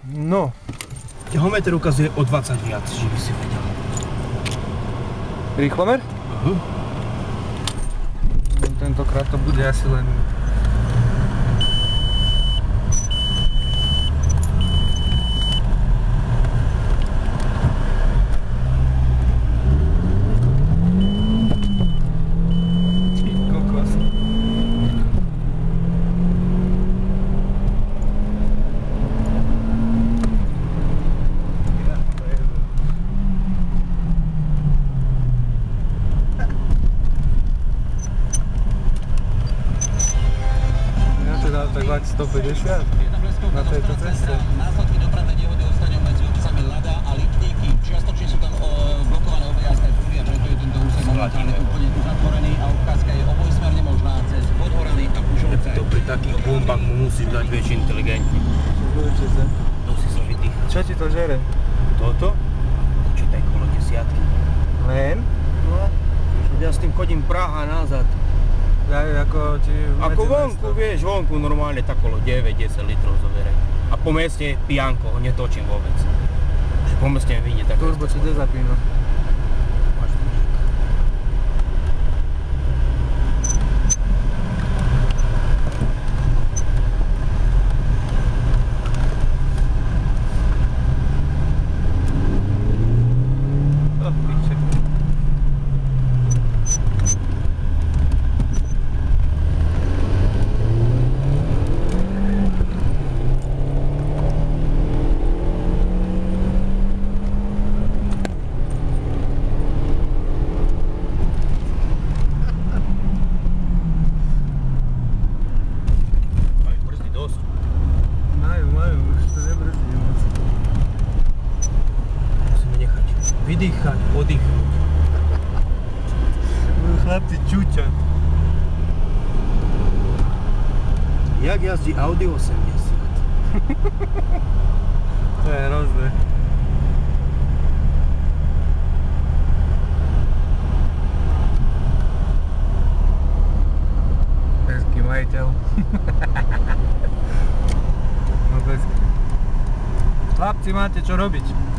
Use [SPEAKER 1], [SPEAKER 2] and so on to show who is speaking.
[SPEAKER 1] No.
[SPEAKER 2] Ťahometer ukazuje o 20 viac, že by si vedel.
[SPEAKER 1] Rýchlomer? Tentokrát to bude asi len... Tak 150 na tejto ceste.
[SPEAKER 3] Následky dopravnej nehody ostaňujú medzi obcami Lada a Lipníky. Čiastočne sú tam blokované obe jazdné pruhy a preto je tento úsek momentálne úplne uzatvorený a ukázka je obojsmerne možná cez Podhorany a Pušovce.
[SPEAKER 2] To pri takých bombách mu musíš dať väčšie inteligentne. To si sa vydýchať.
[SPEAKER 1] Čo ti to žere?
[SPEAKER 2] Toto? Počítaj kolo desiatky.
[SPEAKER 1] Len?
[SPEAKER 2] No, ja s tým chodím Praha nazad. Ako vonku, vieš, vonku normálne tak okolo 9-10 litrov zoberiem. A po meste pijanko, ho netočím vôbec. Po meste mi vyjde tak.
[SPEAKER 1] Turbo či dezapíno?
[SPEAKER 2] Máš tužík. Vydýchať, oddychnúť.
[SPEAKER 1] Chlapci čuťať.
[SPEAKER 2] Jak jazdí Audi 80?
[SPEAKER 1] To je hrozné. Peský majiteľ. No peský. Chlapci, máte čo robiť.